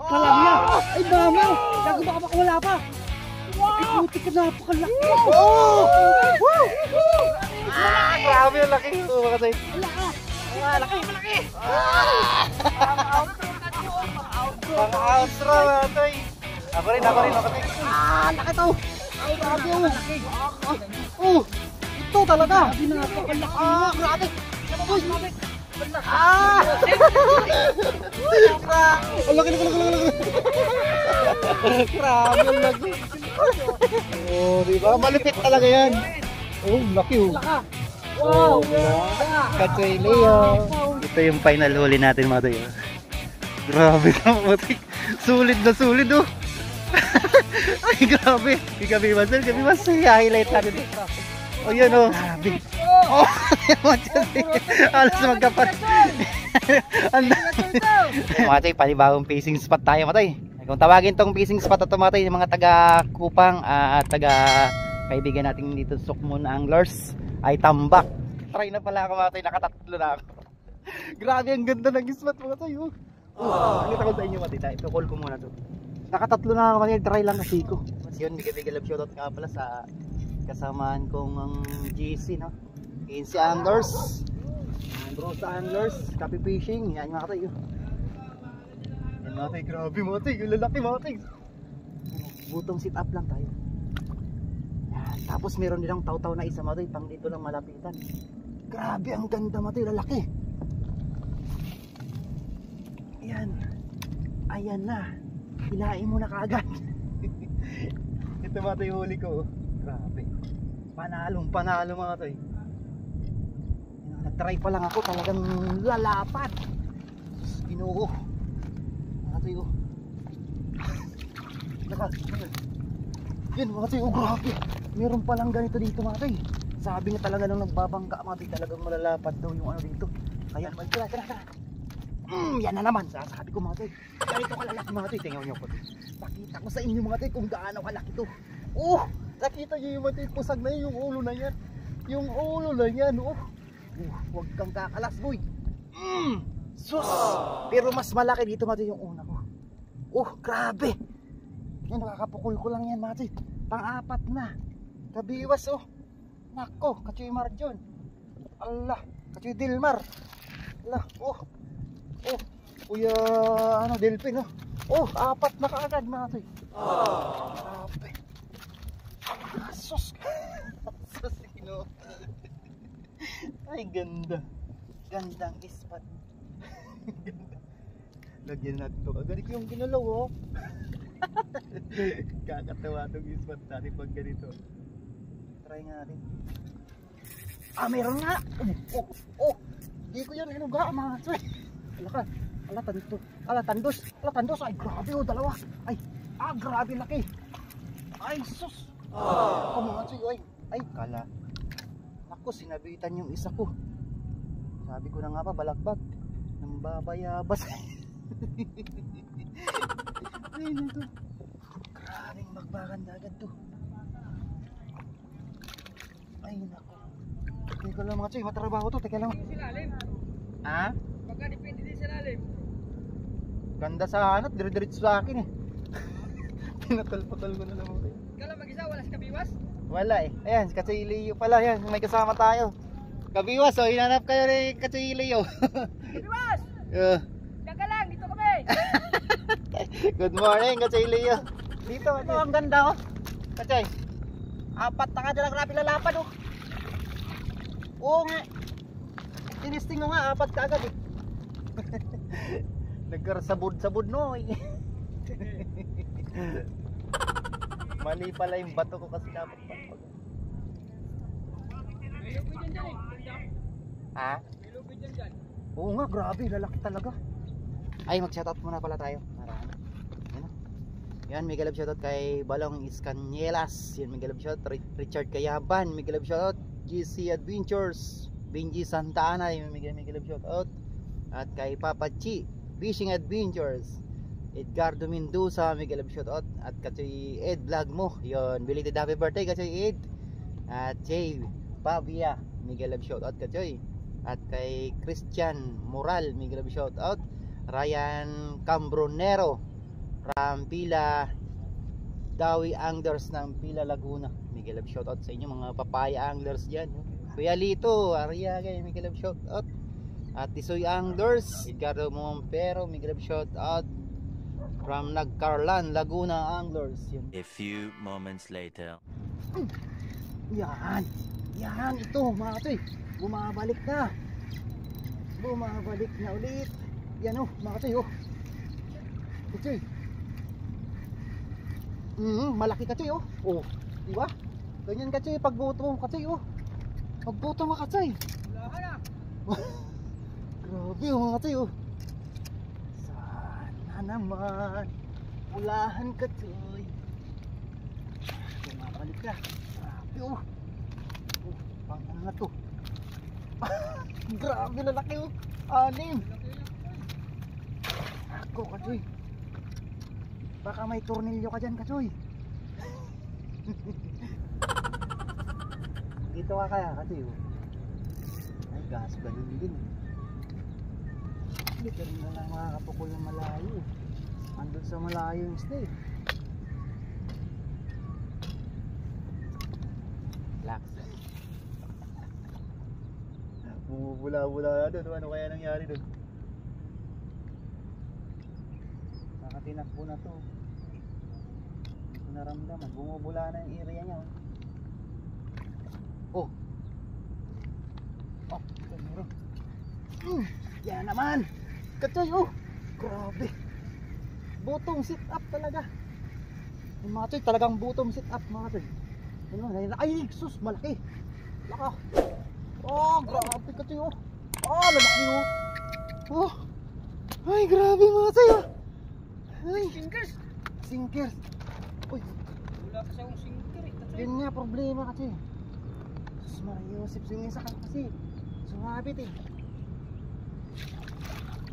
Kalami yan. Ay, mama. Gago baka makawala pa. Ay, puti ka, napakalaki. Grabe yung laki. Malaki. Malaki. Pang-outro na ito eh. Ako rin. Laki to. Ay, grabe yung malaki. Ito talaga. Grabe. Uy, grabe. Ang laki. Grabe yung laki. Oh, diba? Malupit talaga yan. Oh, laki oh. Wow. Katsoy Leo. Ito yung final huli natin mga tayo. Grabe ka matik. Sulit na sulit oh. Ay grabe. Gabi mas highlight natin. Oh yan oh. Grabe. Oh, alas magkapat. Mga tayo, panibagong fishing spot tayo mga tayo. Kung tawagin tong fishing spot ito mga tayo, yung mga taga Kupang at taga kaibigan natin dito Sukmun Anglers ay tambak. Try na pala ako mga tayo, nakatatlo na ako. Grabe ang ganda ng spot mga tayo. Nakita ko sa inyo mga tayo, ito call ko muna to. Nakatatlo na ako mga try lang kasi ko. Yun, bigay love shoutout nga pala sa kasamaan kong ang GC no. Insi Anglers, Rosa Anglers, Copy Fishing, yan mga tayo. Yan mga tayo, grabe mga tayo, yung lalaki mga tayo. Butong sit up lang tayo. Yan. Tapos meron nilang taw-taw na isa mga tayo, pang dito lang malapitan. Grabe ang ganda mga tayo, lalaki. Ayan. Ayan na. Hilain mo na kaagad. Ito mga tayo huli ko. Grabe. Panalo mga tayo. Nag-try pa lang ako, talagang lalapat. Ginoo. Mga tayo. Yan mga tayo, grabe. Meron palang ganito dito mga tayo. Sabi nga talaga nung nagbabangka mga tayo, talagang malalapat daw yung ano dito. Kaya tara. Yan na naman, sasabi ko mga tayo. Ganito kalalaki mga tayo, tingnan nyo po. Pakita ko sa inyo mga tayo kung gaano kalaki to. Nakita nyo yung mga tayo, pusag na yun, yung ulo na yan. Yung ulo na yan, huwag kang kakalas boy. Sus. Pero mas malaki dito mga tayo yung una ko. Grabe. Yan, nakakapukul ko lang yan mga tayo. Pang-apat na. Kabiwas Nako, Katsoy Marjon. Allah, Katsoy Dilmar. Allah, Kuya Delphin apat na kaagad mga tayo. Grabe. Sus. Ay ganda. Gandang ispat. Lagyan natin ito. Agad ko yung ginalaw Kakatawa itong ispat natin pag ganito. Try nga natin. Meron nga. Hindi ko yan inuga mga tsoy. Tandos. Ay grabe dalawa. Grabe laki. Ay sus. Mga tsoy. Ay kala. Ako sinabitan yung isa ko. Sabi ko na nga pa balagbag. Nang babayabas. Ay nito. Grabing magbaganda agad to. Ay nako. Teka lang mga tsoy, matrabaho to. Teka lang. Baka depende din sa lalim. Ganda sa hanap, dire-diretso sa akin Pinatol-patol ko na lang mga. Ikaw lang mag-isa, wala si Kabiwas? Wala Ayan, Katsoy Leo pala yan, may kasama tayo. Kabiwas hinanap kayo ni Katsoy Leo. Kabiwas! Daga lang, dito kami. Good morning Katsoy Leo. Dito ang ganda Katsoy. Apat na nga grabe lalapad nga. Tinisting ko nga, apat ka agad Nagkarsabod-sabod Mali pala yung bato ko kasi dapat pagpag. May lubid dyan May lubid dyan. Oo nga, grabe, lalaki talaga. Ay, mag-shoutout muna pala tayo. Marami. Yan, may galab shoutout kay Balong Iscanielas. Yan, may galab shoutout Richard Kayaban. May galab shoutout GC Adventures. Benji Santa Ana, may galab shoutout. At kay Papa Chi Fishing Adventures. Edgardo Mendoza, may galab shoutout. At Katsoy Ed Vlog mo. Yun, belated happy birthday Katsoy Ed. At Jay Pavia, may galab shoutout Katsoy. At kay Christian Moral, may galab shoutout. Ryan Cambronero, from Pila Dawi Anglers ng Pila Laguna. Mega love shoutout sa inyo mga papaya anglers dyan. Kuya Lito Ariaga, mega love shoutout. At Tisoy Anglers, Ricardo Mompero, mega love shoutout from Nagcarlan Laguna Anglers. Yun. A few moments later. Yan ito mga katoy, bumabalik na ulit. Yan mga katoy katoy. Malaki katoy diba? Ganyan katoy pagbuto mo katoy pagbuto mo katoy. Wala na. Grabe mga katoy sana naman ulahan katoy. Bumabalik na. Grabe pang ano na to. Grabe na laki anim. Ako katoy, baka may tornilyo ka dyan katoy. Dito ka kaya katoy ay gas ganun din hindi ka rin na lang makakapukul ng malayo andun sa malayo yung stay. Relax. Bumubula-bula na doon. Ano kaya nangyari doon? Nakatinakbo na to. Hindi ko naramdaman. Bumubula na yung area niya. Ito meron. Yan naman. Katoy grabe. Butong sit up talaga. Yung mga toy talagang butong sit up mga toy. Ay sus malaki. Laka. Grabe katoy lalaki ay grabe mga toy ay sinkers uy wala kasi akong sinker yun nga problema kasi sus Mariosip yung isa kasi sumabit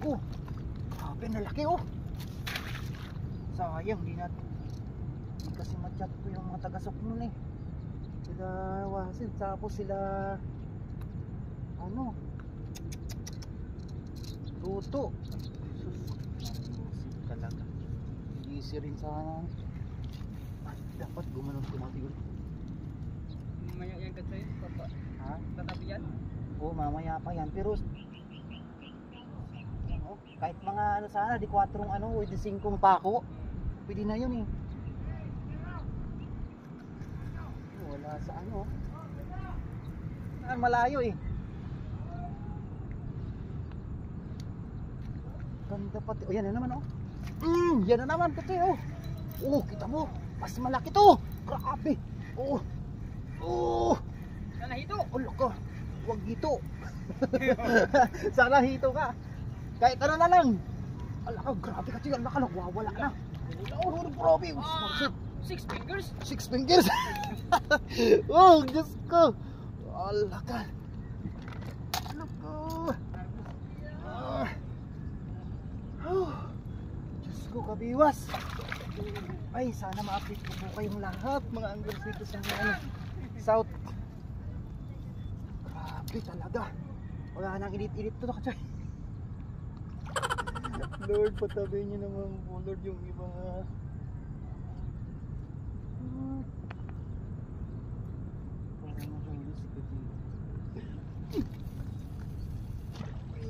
grabe nalaki sayang di kasi matchat ko yung mga tagasok nun sila Wasil tapos sila Tuto sus talaga easy rin sana dapat gumanon kumati ulit Mamaya yan katoy, papa. Tatabi yan? Mamaya pa yan pero kahit mga sana di 4 o di 5 pako pwede na yun wala sa malayo ganda pati yan na naman yan na naman pati kita mo mas malaki to grabe Sana hito. Loko wag hito sana hito ka kahit ano na lang grabe kasi yan wawala na grabe 6 fingers? 6 fingers Diyos ko alaka Diyos ko kabiwas ay sana ma-update ko po kayong lahat mga anglers dito sa South grabe talaga wala nang init-init to kasi Lord patabi niyo naman po Lord yung iba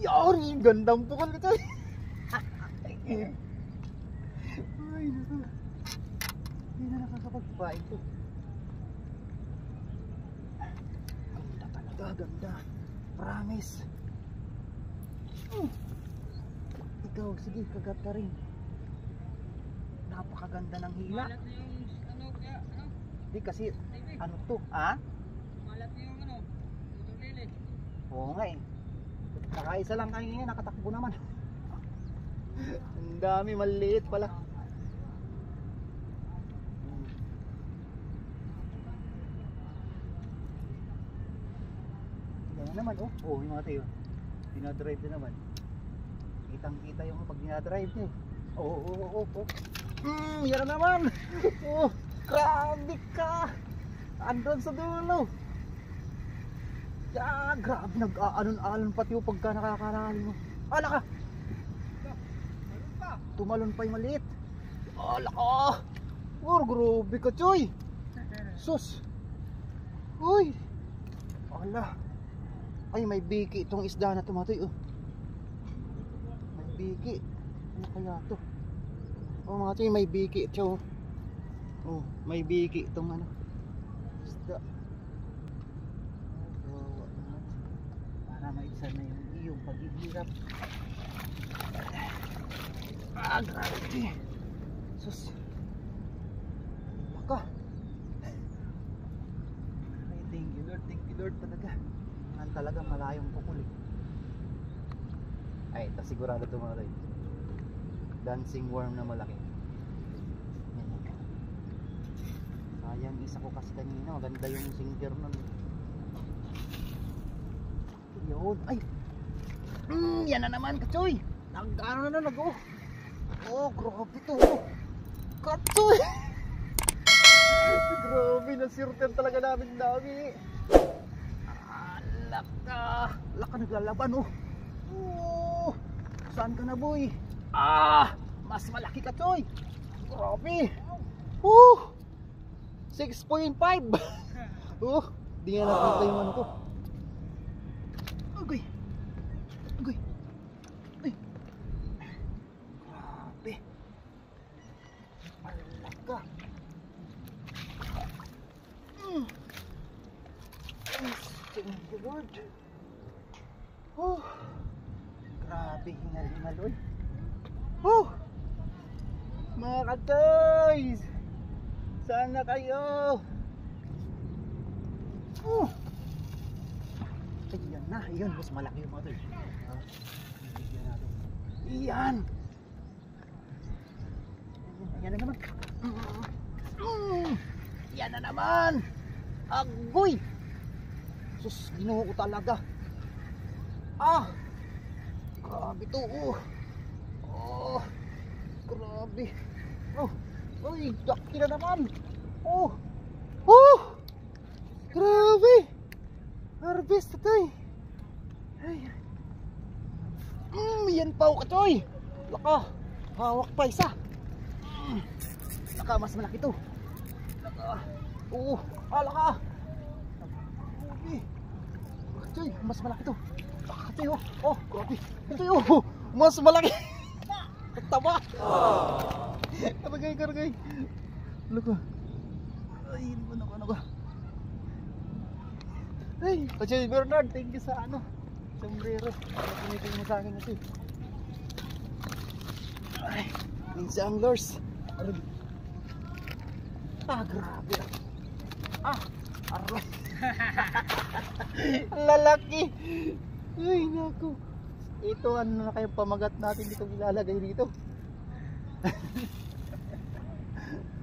yari gandang pukol ko tayo ay naku hindi na nakakapagpain to ganda talaga ganda promise ikaw sige kagat ka rin napakaganda ng hila Malat na yung di kasi ano to Malat na yung utong lili. oo nga nakaisa lang kayo ngayon nakatakbo naman ang dami maliit pala yan naman yung mga tayo dinadrive din naman kitang kita yung pag dinadrive niya yan na naman grabe ka andun sa dulo grabe nag-aalon-alon pati yung pagka nakakaraan mo ka tumalon pa yung maliit Laka. Grabe ka, Choy. Sus. Uy. Ala. Ay, may biki itong isda na tumatoy. Oh. May biki. Ano kaya to? Oh, mga Choy, may biki ito. Oh, may biki itong ano. Isda. Oh, para maisa na yung iyong paghihirap. Grabe. Sus. Baka. Ay, thank you Lord talaga. Ang talaga malayong pukul eh. Ay, ito sigurado ito mga tayo. Dancing worm na malaki. Yan. Sayang, isa ko kasi kanina. Maganda yung sinker nun. Yun. Ay! Yan na naman, Kachoy! Nag-ano na nag-oh! Oh, grabe to! Kachoy! Grabe, nasirten talaga namin dami! Laka naglalaban oh! Oh! Saan ka na, boy? Mas malaki, Kachoy! Grabe! 6.5! Di nga nakita yung ano ko. Agoy! Agoy! Ay! Grabe! Alaka! Thank you, Lord! Grabe, hingal-hingal oy! Mga katoys! Saan na kayo? Ayan na, yun, mas malaki yung mga toys. Bigyan natin. Iyan! Yan na naman. Yan na naman! Agoy! Sus, ginuho ko talaga. Grabe to. Grabe. Uy, daki na naman. Grabe. Harvest ito. Ay. Yan pa o Kachoy. Laka. Hawak pa isa. Laka, mas malaki to. Laka. Laka. Kachoy, mas malaki to. Kachoy, grabe. Kachoy, mas malaki. Tama. Karagay. Laka. Ay, ano ba? Ay, Kachoy Bernard, thank you sa sombrero. Pinitin mo sa akin ito. Ay, Ninja Anglers. Grabe. Aray. Lalaki. Ay, naku. Ito, ano na kayong pamagat natin dito ilalagay dito.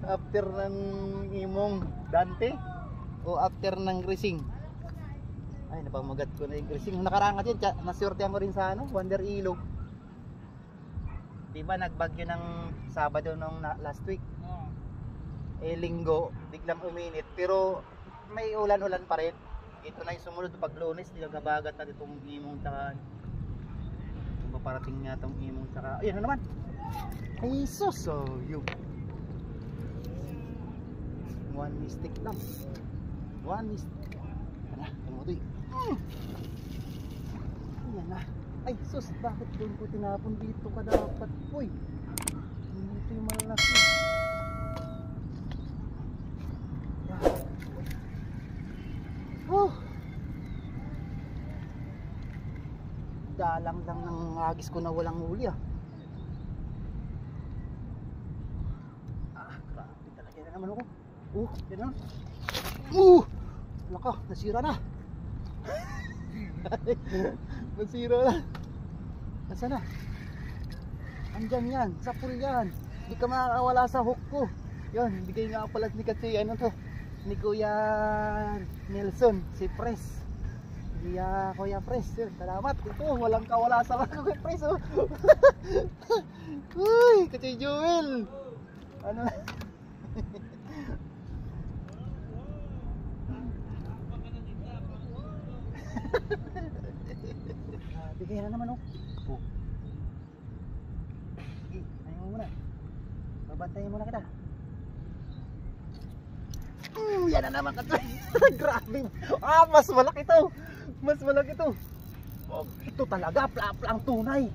After ng imong Dante o after ng Grising. Ay, napamagat ko na yung Grising. Nakaraan kasi nasurtihan ko rin sa Wonder Ilog. Diba nagbagyo ng Sabado nung last week? Linggo, biglang uminit. Pero may ulan-ulan pa rin. Ito na yung sumunod pag Lunes, nilagabagat na itong imong tsaka parating nga itong imong tsaka ayun na naman. Ay sus, yun. One mistake lang. One mistake. Ano, tumutoy. Ayan na. Ay sus, bakit doon ko tinapon dito ka dapat? Uy, dito yung malaki. Dalang lang ng agis ko na walang huli grabe talaga na naman ako. Yan na. Laka, nasira na. Nasira na. Nasaan na? Andyan yan, sa pool yan. Hindi ka makakawala sa hook ko. Yan, bigay nga pala ni Kachoy, ni Kuya Nelson, si Pres. Kuya Pres, salamat. Ito, walang kawala sa Kuya Pres. Uy, Kachoy Joel. Ano na? Bigay na naman Sige, ayaw mo muna. Babantayin muna kita. Yan na naman katoy. Grabe. Mas malaki to. Mas malaki to. Oh, ito talaga, plaplang tunay.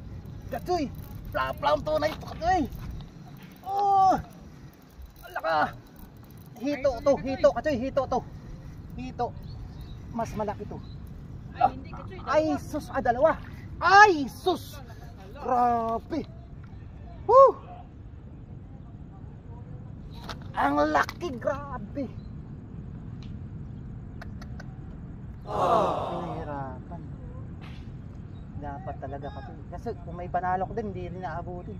Katoy, plaplang tunay ito katoy. Oh, alaka. Hito to, hito katoy, hito to. Hito. Mas malaki to. Ay, hindi katoy. Ay, sus, dalawa. Ay, sus. Grabe. Woo. Ang laki, grabe. Pinahirapan. Dapat talaga kasi. Kasi kung may panalo ko din, hindi rin naabutin.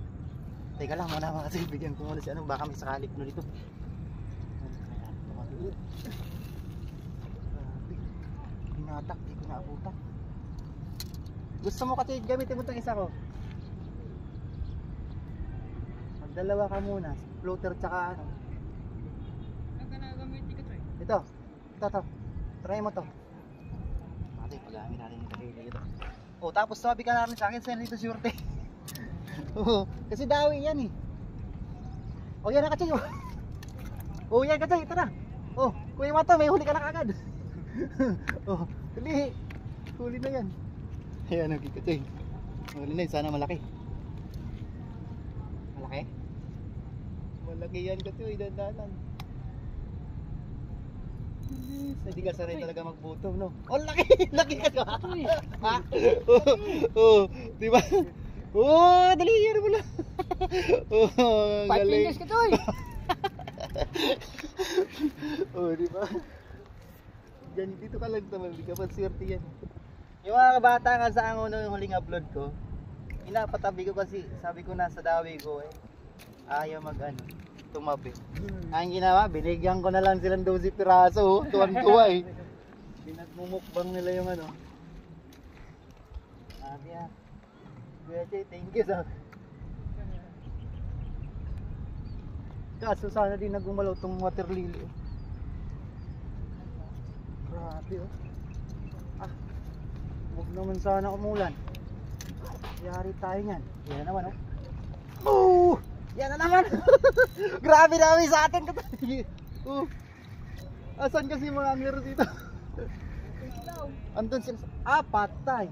Teka lang muna mga kasi bigyan ko muna si ano, baka may sakalik no dito. Grabe. Binatak, di ko naabutan. Gusto mo kasi gamitin mo itong isa ko. Magdalawa ka muna. Floater tsaka ano. Ang ganagamit ni katoy. Ito. Ito. Try mo to. Ate, pag-amin natin yung kagay ito. Oh, tapos sabi ka namin sa akin, saan dito surte? Oo, kasi dawi yan eh. Oh, yan na kachay. Oh, yan kachay, ito na. Oh, kuya mo to, may huli ka na kagad. Oh, huli. Huli na yan. Ayan, okay kachay. Huli na yun, sana malaki. Malaki? Malaki yan kachay, dandanan. Hindi ka sanay talaga magbuto, no? Oh, laki! Laki ka ba? Ha? Oh, di ba? Oh, dali yan mo lang. Oh, 5 galing. fingers katoy. Oh, di ba? Yan, dito ka lang naman, hindi ka pa swerte yan. Yung mga bata nga sa anguno yung huling upload ko, inapatabi ko kasi, sabi ko nasa dawi ko eh. Ayaw ano, tumabi. Ang ginawa, binigyan ko na lang silang 12 piraso, tuwan-tuwa eh. Pinagmumukbang nila yung ano. Sabi ah. Kuya, thank you sa. Kaso sana din nagumalaw tong water lily. Grabe oh. Ah, huwag naman sana umulan. Yari tayo niyan. Yan na naman oh. Oh! Yan na naman. Grabe dami sa atin. Asan kasi mga angler dito? Andun sila. Ah, patay.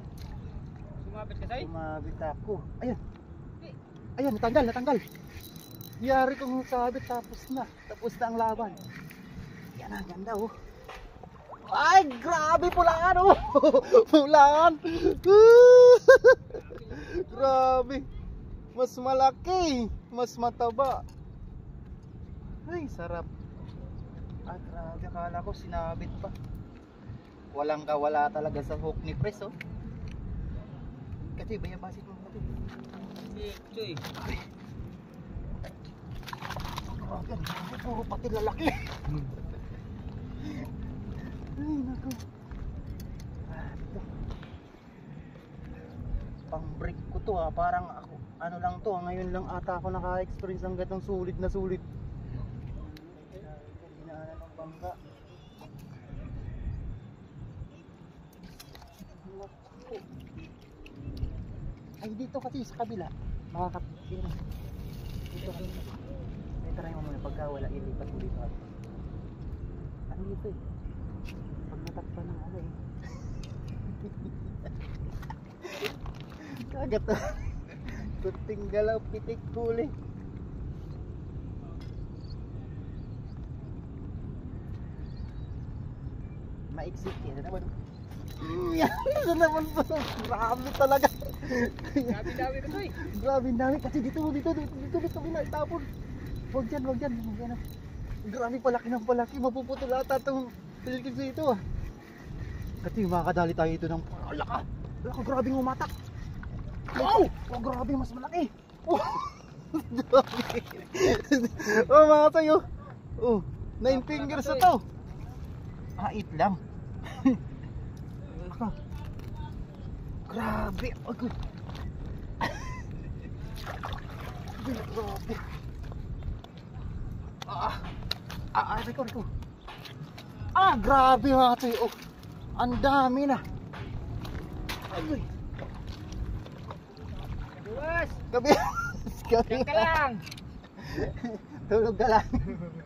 Sumabit katoy. Sumabit ako. Ayan. Ayan, natanggal. Yari kong sabit tapos na. Tapos na ang laban. Yan ang ganda oh. Ay, grabe pulaan oh. Pulaan. Grabe. Mas malaki, mas mataba. Ay, sarap. Ah, grabe, akala ko sinabit pa. Walang kawala talaga sa hook ni Pres oh. Kasi bayabasin mo natin. Katoy. Grabe, puro pati lalaki. Ay, naku. Pang break ko to ha, parang ako, ano lang to, ngayon lang ata ako naka-experience ng gatong sulit na sulit. Ginaanan ng bangka. Ay, dito kasi sa kabila, makakapit. Dito kasi. Try mo muna pagka wala ilipat mo dito. Ano dito eh? Pag natakpan ng ano eh. Kagat to. Kunting galaw, pitik huli. Maiksik yan na naman. Yan na naman po. Grabe talaga. Grabe dawi katoy. Grabe dami kasi dito may itapon. Huwag dyan. Grabe palaki ng palaki. Mapuputol ata itong pilkis dito ah. Kasi makakadali tayo ito ng laka, grabing umatak. Wow! Oh, grabe, mas malaki. Oh, grabe. Oh, mga tayo. Oh, 9 fingers na to. Ah, 8 lang. Laka. Grabe. Agad. Grabe. Record. Ah, grabe mga tayo. Oh, ang dami na. Ay. Buwas. Gabi. Diyan ka lang. Tulog ka lang.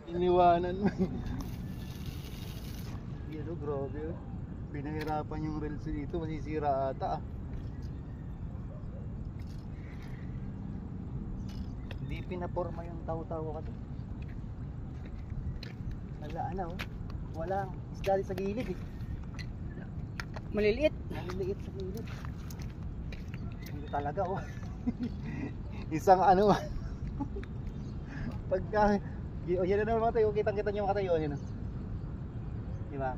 Iniwanan mo. Yan o, grabe o. Pinahirapan yung reels dito, masisira ata ah. Hindi pinaporma yung taw-taw kasi. Wala na oh. Walang isda sa gilid eh. Maliliit. Maliliit sa gilid. Hindi talaga oh. Isang ano pagka yan na naman tayo, kitang-kita nyo mga tayo yun oh. Diba?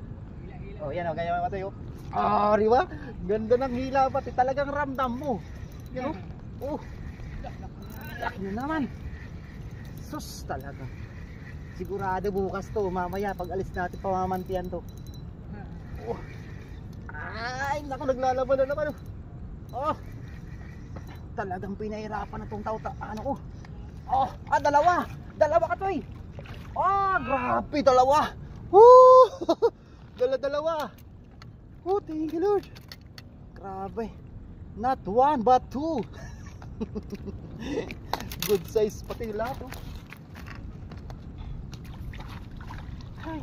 Oh yan oh, ganyan mga tayo. Ah, diba? Ganda ng hila pati talagang ramdam mo. Yan oh. Oh. Yun naman. Sus talaga. Sigurado bukas to, mamaya pag alis natin pamamantian to. Oh. Ay, naku, naglalaban na naman. Oh. Talagang pinahirapan na tong tauta. Ano ko? Oh, dalawa. Dalawa ka to eh. Oh, grabe, dalawa. Woo! Dalawa. Oh, thank you Lord. Grabe. Not one but two. Good size pati yung lahat oh. Ay,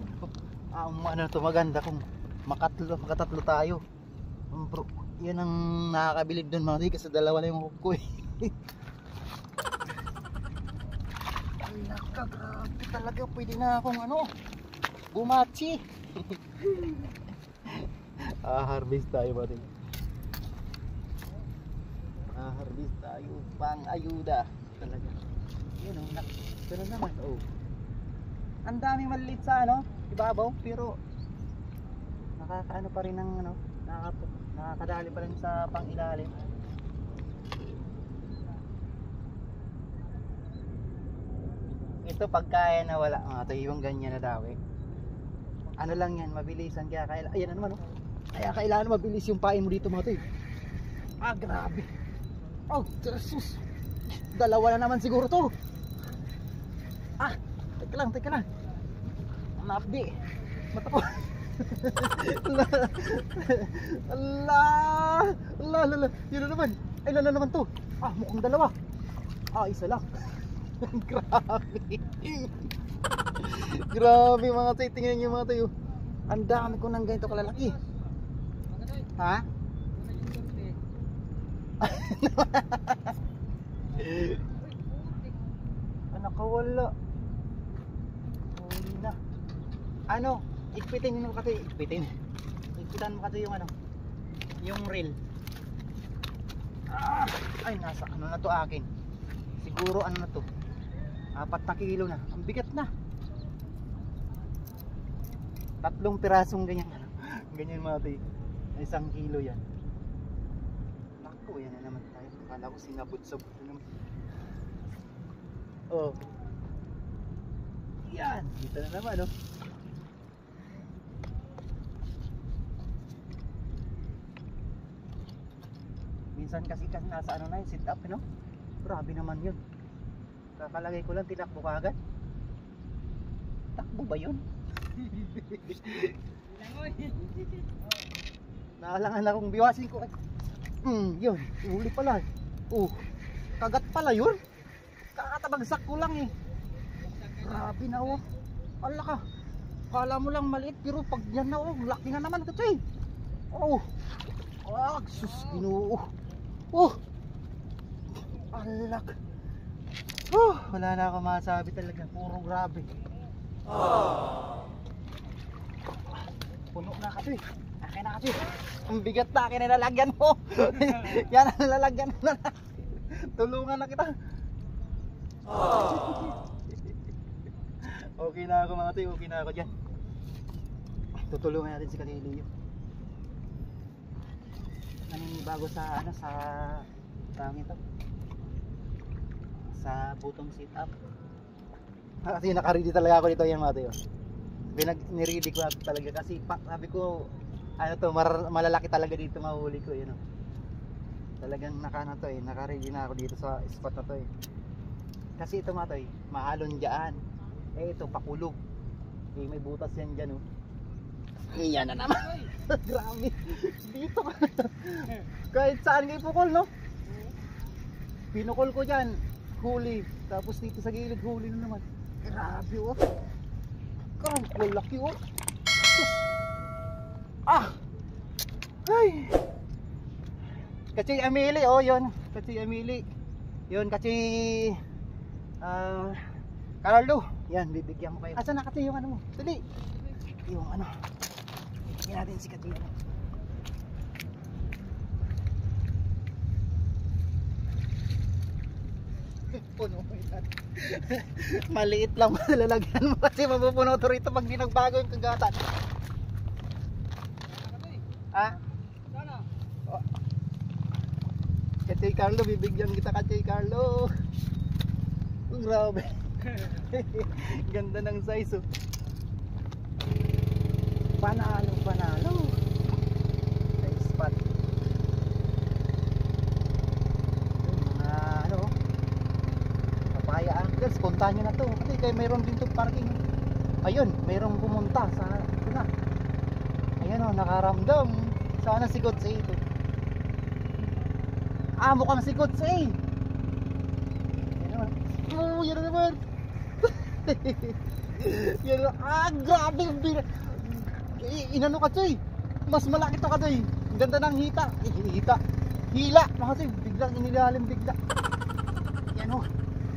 ano to maganda kung makatatlo tayo. Bro, yan ang nakakabilib doon mga di kasi dalawa na yung hook ko eh. Ay naka, grabe talaga, pwede na akong ano bumachi. Harvest tayo mga di. Harvest tayo pang ayuda talaga. Yan oh, gano'n naman oh. Ang daming maliit sa ano, ibabaw, pero nakakaano pa rin ng ano, nakakadali pa rin sa pangilalim. Ito pagkaya na wala, ito yung ganyan na daw eh. Ano lang yan, mabilisan kaya kailangan, ayan naman oh. Kaya kailangan mabilis yung pain mo dito mga ito eh. Ah, grabe. Oh, Jesus. Dalawa na naman siguro to. Ah, teka lang. Napdi. Mata ko. Allah. Yun na naman. Ay, lala naman to. Ah, mukhang dalawa. Ah, isa lang. Grabe. Grabe mga tayo. Tingnan nyo mga tayo. Ang dami ko ng ganito kalalaki. Ha? Nakawala. Huli na. Ano? Ikpitin mo kasi. Ikpitan mo kasi yung ano, yung reel. Ay, nasa ano na to akin. Siguro ano na to, 4 na kilo na. Ang bigat na. 3 pirasong ganyan. Ganyan mga tayo. 1 kilo yan. Naku, yan na naman tayo. Akala ko sinabot-sabot na naman. Oh. Yan, dito na naman oh. Minsan kasi nasa ano na yung sit up, no? Grabe naman yun. Kakalagay ko lang, tinakbo ka agad. Takbo ba yun? Naalangan akong biwasin ko. Yun, huli pala. Kagat pala yun. Kakatabagsak ko lang eh. Grabe na oh. Ala ka. Kala mo lang maliit pero pag yan na oh, laki na naman ito eh. Oh. Sus, Ginoo. Alak. Wala na ako masabi talaga. Puro grabe. Puno na kasi. Akin na kasi. Ang bigat na akin na lalagyan mo. Yan ang lalagyan mo na. Tulungan na kita. Okay na ako mga tayo. Okay na ako dyan. Tutulungan natin si Kalilio. Naninibago sa ano, sa tawag ito, sa butong sit up. Kasi naka-ready talaga ako dito yan mga tayo. Niready ko talaga kasi sabi ko ano to, malalaki talaga dito mahuli ko yun. Talagang naka-ano to eh, naka-ready na ako dito sa spot na to eh. Kasi ito mga tayo, mahalon dyan. Ito pakulog. May butas yan dyan oh. Iyan na naman. Grabe. Dito kahit saan kayo pukol no. Pinukol ko dyan. huli. Tapos dito sa gilid, huli na naman. Grabe oh. Karang laki oh. Sus. Ah! Ay! Kachi Emily oh, yun. Kachi Emily. Yun, kachi Carlo. Yan, bibigyan mo kayo. Asan na Kachi yung ano mo? Dali. Yung ano. Bigyan natin si Kachi. Puno mo yan. Maliit lang malalagyan mo kasi mapupuno to rito pag di nagbago yung kagatan. Ha? Sana. Oh. Kachay Carlo, bibigyan kita Kachay Carlo. Oh, grabe. Ganda ng size oh. Panalo, panalo. Nice spot. Ano? Papaya anglers, puntahan nyo na to. Kasi kayo mayroon din to parking. Ayun, mayroong pumunta sa ito na. Ayan o, nakaramdam. Sana si Kotse ito. Ah, mukhang si Kotse. Yan naman. Oh, yan naman. Yan naman. Ah, grabe. Inano ka, Choy. Mas malaki to ka, Choy. Ang ganda ng hita. Hila. Kasi biglang inilalim bigla. Yan o.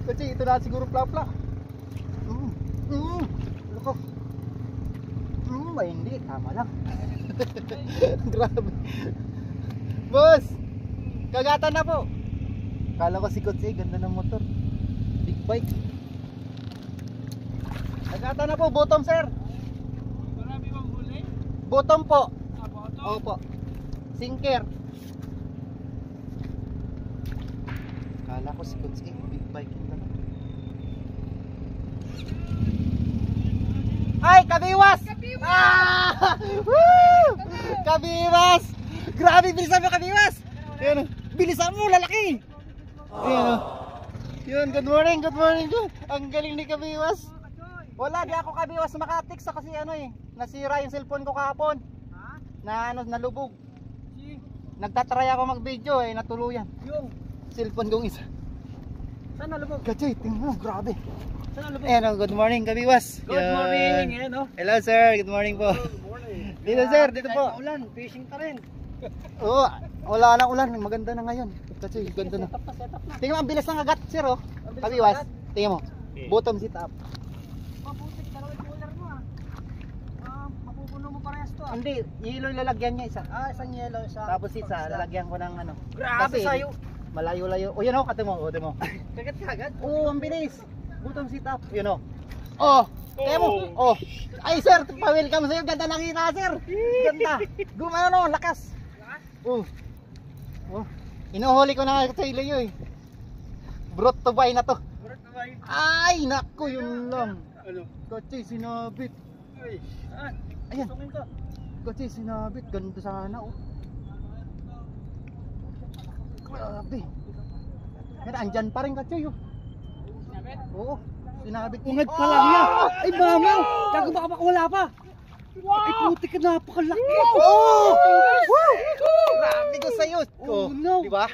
Kasi ito na siguro plapla. Loko. Ay hindi, tama lang. Grabe. Boss, kagatan na po. Kala ko si Kotse, ganda ng motor. Big bike. Kagatan na po, bottom sir. Marami bang huli? Bottom po. Bottom? Opo. Sinker. Kala ko si Kotse, big bike yun lang. Ay, kabiwas! Ah! Woo! Kabiwas! Grabe, bilisan mo kabiwas! Yan, bilisan mo, lalaki! Yan, yun, good morning. Ang galing ni kabiwas. Wala, di ako kabiwas makatix kasi ano eh, nasira yung cellphone ko kahapon. Na ano, nalubog. Nagtatry ako mag-video eh, natuluyan. Yung, Cellphone kong isa. saan nalubog? Kachay, tingnan mo, grabe. Saan nalubog? Ayan, good morning kabiwas. Good morning, yan o. Hello sir, good morning po. Good morning. Dito sir, dito po. Ulan, fishing ka rin. Oo, wala nang ulan, maganda na ngayon. Kasi ganda na. Set up na. Tingnan mo, ang bilis ng agat sir oh. Ang bilis ng Kabiwas, agat? tingnan mo. Bottom sit up. Mabutik, dalawang cooler mo mapupuno mo parehas to Hindi, yellow yung lalagyan niya isa. Isang yellow, isa. Tapos isa, lalagyan ko ng ano. Grabe Kasi sa'yo. malayo-layo. O yun oh, kate mo, mo. Kagat-kagat. Oo, ang bilis. Bottom sit up, yun oh. Oh, tingnan mo. Oh. Ay sir, pa-welcome sa'yo. Ganda ng hita sir. Ganda. Gumano, lakas. Oh. Oh. Inuhuli ko na sa ilayo eh. Brought to buy na to. Ay, naku, yun lang. Ano? Kotse, sinabit. Ay, saan? Ayan. Sungin ko. Kotse, sinabit. Ganito sana oh. Grabe. Pero andyan pa rin kotse yun. Sinabit? Oo. Sinabit. Ungad pa lang yan. Ay, mama. Tago baka wala pa. Ay, putik ka, napakalaki. Oh! Woo! Grabe ko sa'yo. Oh, no. Diba?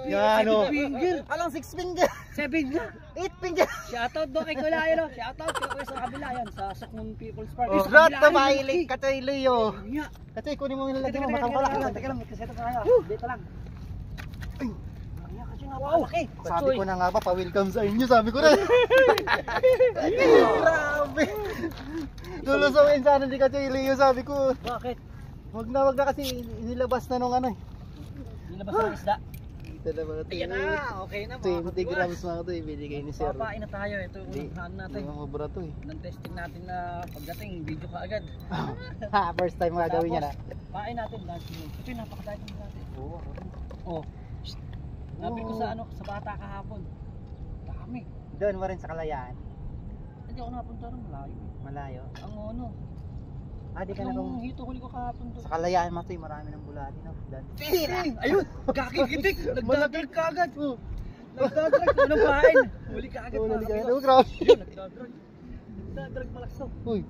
Yan Seven oh. finger. Alang 6 finger. 7 na. 8 finger. Shoutout doon kay Kulayan. Shoutout kay sa kabila yan. Sa Sokmon People's Park. Oh, Sa brat kabila, na ay, mahilig malaki. ka tayo, Leo. Nga. Kasi kunin mo yung lalagyan mo, Teka makawala ka lang, lang. teka lang. Magkaseto tayo. Dito lang. Ay. Nga kasi napakalaki. Sabi ko na nga ba, pa-welcome sa inyo, sabi ko na. Grabe. Lulusawin sana di ka tayo, Leo, sabi ko. Bakit? Wag na kasi inilabas na nung ano eh. Nilabas ng isda. Ito na mga Ayan na. Okay na mga 20 grams na ito, ibinigay ni Sir. Papain na tayo. Ito yung unahan natin. Hindi mga bura to eh. Nang testing natin na pagdating, video ka agad. Ha, first time mga gawin niya na. Pain natin. Ito yung napakadahil natin. Oo. Oh. Sabi ko sa sa bata kahapon. Dami. Doon mo rin sa Kalayaan. Hindi ako napunta rin, malayo. Malayo. Ang ono. Di ka na Yung hito huli ko kahapon doon. sa Kalayaan mo ito, marami ng bulati no. Dan. Ayun! Kakikitik! Nagdadrag ka agad! Nagdadrag! Anong pain? Huli ka agad. Huli ka agad. Ayun, Oh, grabe. nagdadrag. Nagdadrag malakas to. Uy.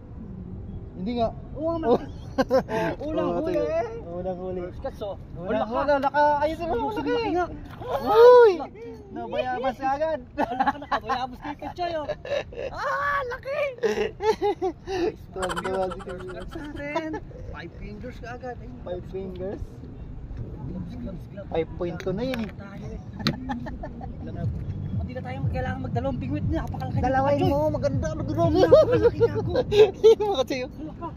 Hindi nga. Oo nga, malaki. Ulang huli. Unang huli. First catch, oh. Unang huli. Ayusin mo. Ayusin mo, laki nga. Uy! Nabayabas ka agad. Nakabayabos kay Katsoy, oh. Laki! Tuwang-tuwa si First catch natin. 5 fingers ka agad. Ayun. 5 fingers. Gloves. 5.2 na yun eh. Tayo eh. Hindi na tayo kailangan magdalawang bingwit niya. Napakalaki. Dalawain mo, maganda. Mag-robo. Napakalaki ako. Hindi mo kasi yun. Laka.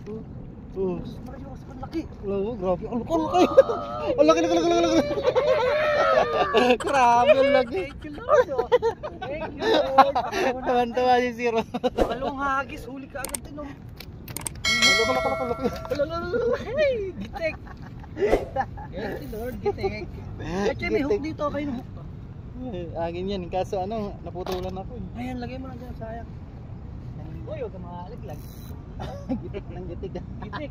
Oh. Mas malaki. Oh, grabe. Ang laki. Ang laki. Grabe, ang laki. Thank you, Lord. Oh. Thank you, Lord. Tawan-tawa si Zero. Kalong hagis. Huli ka agad din, oh. Laki. Hey, gitek. Thank you, Lord. Gitek. Katsoy, may hook dito. Kayo ng hook to. Agin yan, kaso ano, naputulan ako eh. Ayan, lagay mo lang dyan. Sayang. Uy, huwag ka mahalaglag. Gitik ng gitik. Gitik.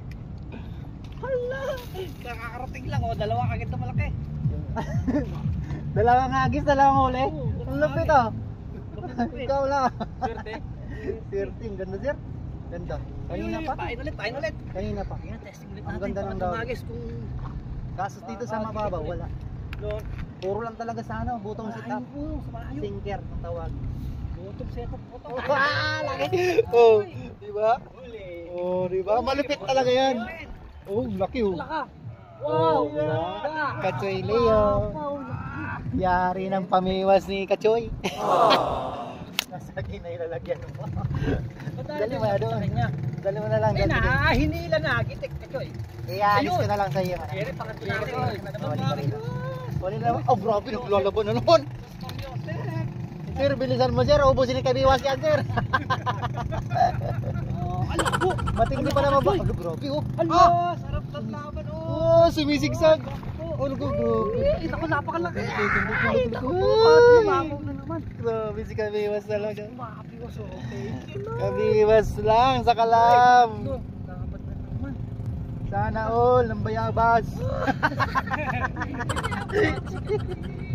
Hala! Kakakarating lang, oh. Dalawa kagad na malaki. Dalawang hagis, dalawang huli. Ang lupit oh. Ikaw lang. Swerte. Swerte, ang ganda sir. Ganda. Kanina pa. Pain ulit. Kanina pa. Ayan, testing ulit Ang natin. ganda ng Baka daw. tumagis kung... Kaso dito sa mababaw, wala. Lord. Puro lang talaga sa ano, butong sit up. Ayun po, sa malayo. Sinker ang tawag. Butong setup po to. Laki. Oh, di ba? Huli. Oh, di ba? Malupit talaga yan. Oh, laki oh. Laka. Wow! Katsoy Leo. Yari ng pamiwas ni Katsoy. Nasa akin na ilalagyan mo. Dali mo na doon. Dali mo na lang. Ay na, hinila na. Gitik ka, Choy. Iaalis ko na lang sa iyo. Ere, pangatlo natin. Wali na. Oh, grabe. Naglalaban na naman. Sir, bilisan mo sir. Ubusin ni Kabiwas yan sir. Alam ko. Matindi pa naman ba? Ano, grabe oh. Hala, sarap ng laban oh. Oh, sumisigsag. Oh, grabe. Ito ko napakalaki. Ay, naku. Lumabaw na naman. Grabe si Kabiwas talaga. Umakiwas oh. Okay. Kabiwas lang sa kalam. Dapat na naman. Sana all ng bayabas.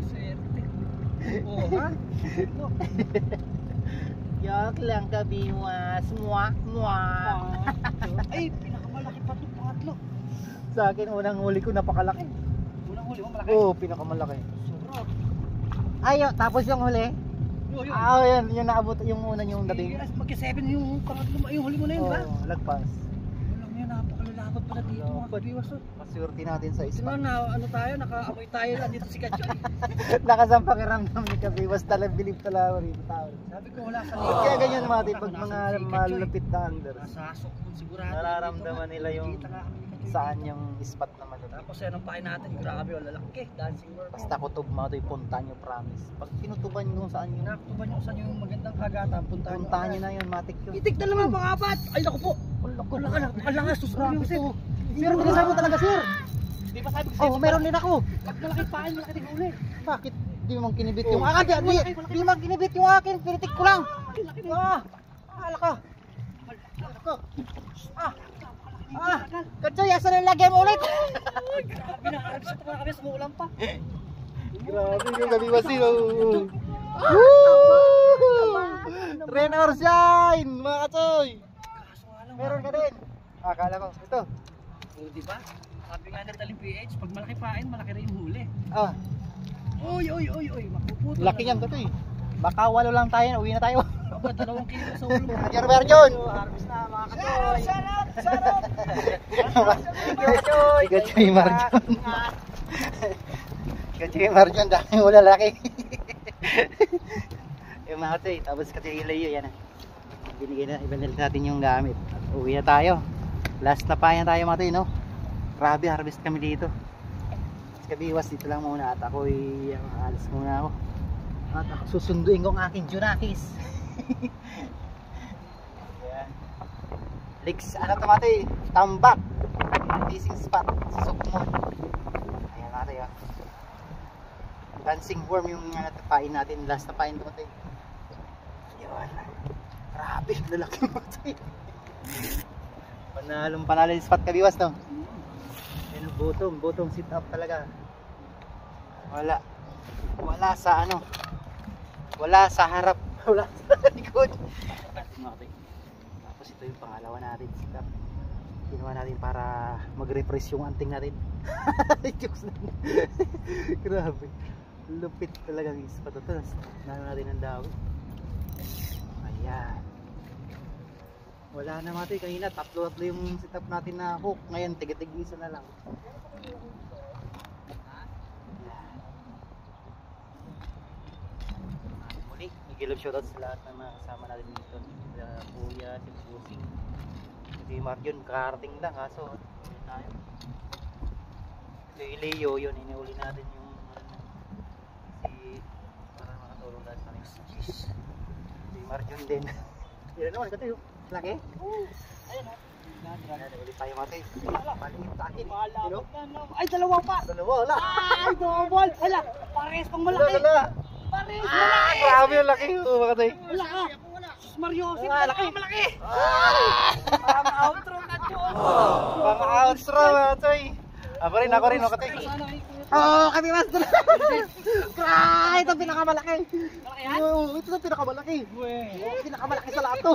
Swerte. Oh, ha? Yak lang Kabiwas. Mua. Ay, pinakamalaki pa ito. Pangatlo. Sa akin, unang huli ko napakalaki. Unang huli mo malaki. Oo, pinakamalaki. Sarap. Ay, tapos yung huli. Yun. Ah, yan, yung naabot, yung una yung dating. Magka-7 yung pangatlo, yung huli mo na yun, ba? Oo, lagpas. Walang yun, napakalalapad pala dito mga kabiwas. Maswerte natin sa Sino ispa. na, ano tayo, nakaamoy tayo lang dito si Katsoy. Nakasampang iramdam ni Kabiwas, talagang bilib talaga rito tao. Sabi ko wala sa Kaya ganyan mga pag mga malupit na hunters. Nasasok mo sigurado. Nararamdaman nila yung Kita ka kami ni Katsoy. saan yung spot na malupit. Tapos yan ang pain natin, grabe, wala lalaki. Dancing worm. Basta kutob mo ito, punta nyo, promise. Pag pinutuban nyo kung saan yung Nakutuban nyo saan yung magandang kagatan, puntahan punta nyo na yun, matik yun. Itik na naman mga apat! Ay naku po! Wala ka na, alangas, susunod yung sir. Sir, bilisan mo talaga, sir. Di ba sabi ko Oh, meron din ako. pag malaki pain, malaki din huli. Bakit di mo kinibit yung akin? Di mo kinibit yung akin, pinitik ko lang. Hala ka. Katsoy, asan ang lagyan mo ulit? Grabe na, harap sa mga kami, sumuulan pa. Grabe yung Kabiwas yun. Rain or shine, mga Katsoy. Kaso nga lang, Meron ka din. Akala ko, ito. oh, di ba? Sabi nga ng Taling PH, pag malaki pain, malaki rin yung huli. Ah, Oy, mapuputo. laki yan Katsoy. Baka walo lang tayo, uwi na tayo. Aba, 2 kilo sa ulo mo. Sir Berjon. Harvest na mga Katsoy. Sarap! Katsoy Marjon. Katsoy Marjon, dahil wala laki. Yung mga Katsoy, tapos Katsoy Leo, yan ah. Ibinil natin yung gamit. Uwi na tayo. Last na payan tayo mga Katsoy, no? Grabe, harvest kami dito. Kabiwas dito lang muna at ako'y alis muna ako. At ako susunduin ko ang aking Junakis. Ayan. Leaks, ano ito mati? Tambak. Fishing spot sa Sukmon. Ayan mati oh. Dancing worm yung pain natin. Last na pain ito mati. Ayan. Grabe, lalaki mati. Panalo yung spot Kabiwas no? Ayan, bottom sit up talaga. Wala sa ano. Wala sa harap. Wala sa likod. Tapos ito yung pangalawa natin sit up. ginawa natin para mag-refresh yung anting natin. Jokes lang. Grabe, lupit talagang ispat ito. Nano natin ang dawi. Ayan, wala na mati, kanina tatlo yung setup natin na hook, ngayon tiga-tig-isa na lang. Muli, nag-love shoutout sa lahat ng mga kasama natin dito. Sila Kuya, si Pusing, si Marion, karating lang kaso tayo. Si Leo, yun, iniuli natin yung para makatulong dahil sa kanila. Si Marion din. Yan naman, ito yung laki. Ayun o. Ulit tayo mati. Maliit tayo. Ay, dalawa pa. Dalawa, wala. Ay, double. Wala. Pares pang malaki. Wala. Pares Ah, malaki. grabe yung laki. Mga tay. Wala ka. Sus Mario, Ah, dalawa laki. malaki. Pang outro na Diyos. Pang outro mga tay. Ako rin, mga tay. Oo, kami master. Grabe, ito pinakamalaki. Malaki yan? Oo, ito ang pinakamalaki. Pinakamalaki sa lahat to.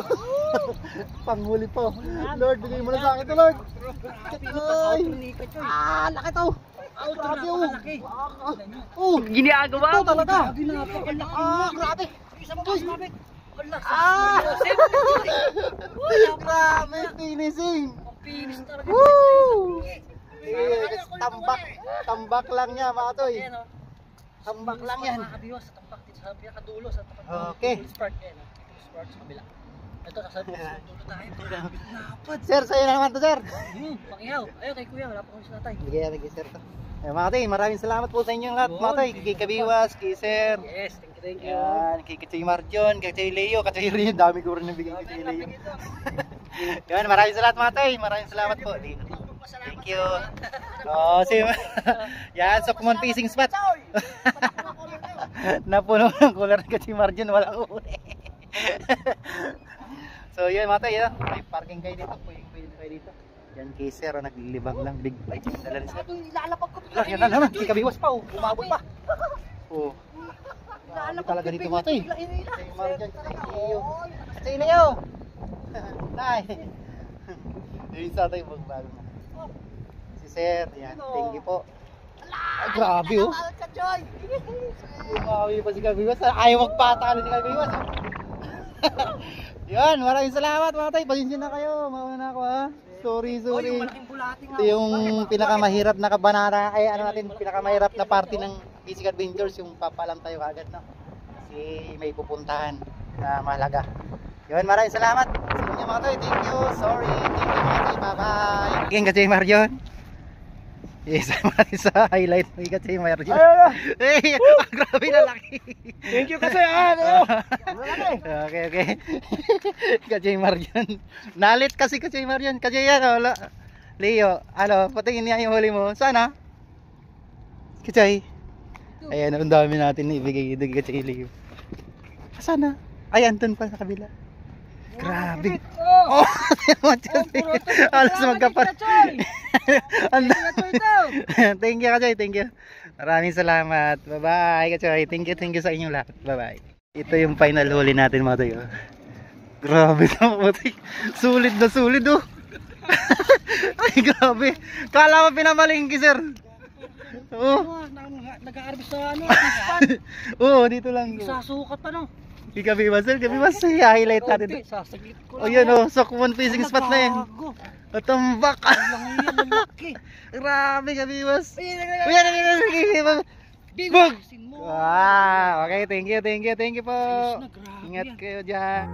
Panghuli po. Lord, bigay mo na sa akin to, Lord. Ay. Laki to. Grabe oh. Oh, Ginagawa ito talaga. Napakalaki. Grabe. Guys, mabit. Wala. Grabe, finishing. Pinis talaga. Woo! Tambak lang niya, mga toy. Ayan o. Tambak lang yan. Makabiwas sa tambak dito sa pinakadulo sa tapat ng Okay. Police Park. Ayan o. Police Park sa kabila. Ito nasa dulo tayo. Napad. Sir, sa'yo na naman to, sir. Pakihaw. Ayun kay kuya. Wala pa kami sinatay. Bigay, sir to. Mga toy, maraming salamat po sa inyong lahat, mga toy. Kay Kabiwas, kay sir. Yes, thank you. Yan, kay Kachoy Marjon, kay Kachoy Leo, Kachoy Rin. Dami ko rin nabigay kay Kachoy Leo. Yan, maraming salamat mga toy. Maraming salamat po. Thank you. Oh, si yan, Sukmon Fishing Spot. Napuno ng cooler ng Kachoy Marjon, walang uli. So yun mga tayo, may parking kayo dito, pwede kayo dito. Yan kay sir, naglilibang lang, big bite yung dala ni sir. Ilalapag ko. Yan na naman, may kabiwas pa, umabot pa. Oh, umabot talaga dito mga tayo. Kachoy Marjon, Kachoy Leo. Nay. Yung isa tayo magbago na. Si sir, yan, thank you po. Ay, grabe oh. Umawi pa si Kabiwas, ayaw magpatalo ni Kabiwas. Yan, maraming salamat mga tay. Pasensya na kayo, mauna na ako ha. Sorry. Yung malaking bulati nga. Ito yung pinakamahirap na kabanara, ay ano natin, pinakamahirap na party ng Fishing Adventures, yung papalam tayo agad no. Kasi may pupuntahan na mahalaga. Yun, maraming salamat sa inyo mga tay. Thank you, sorry. Thank you mga tay, bye bye. Again, Kachoy Marion. Yes, sa highlight mo yung Kachoy Marion. Hey, grabe na laki. Thank you kasi Okay. Kachoy Marion. Nalit kasi Kachoy Marion. Kachoy yan, wala. Leo, ano, patingin niya yung huli mo. Sana? Kachoy. Ayan, ang dami natin ibigay dito kay Kachoy Leo. Sana? Ay, andun pa sa kabila. Grabe. Oh, alas magkapat. Thank you Kachoy, thank you. Maraming salamat. Bye-bye Kachoy. Thank you sa inyong lahat. Bye-bye. Ito yung final huli natin mga tayo. Grabe na mga. Sulit na sulit oh. Ay grabe. Kala mo pinamalingki sir. Oh. Nag-aarbis sa ano. Oo, dito lang. Sasukat pa no. Kabiwas sir, Kabiwas. Highlight natin. Sasaglit ko Oh yan oh, Sukmon Fishing Spot na yan. Tambak. Grabe Kabiwas. Bug! Okay, thank you po. Ingat kayo dyan.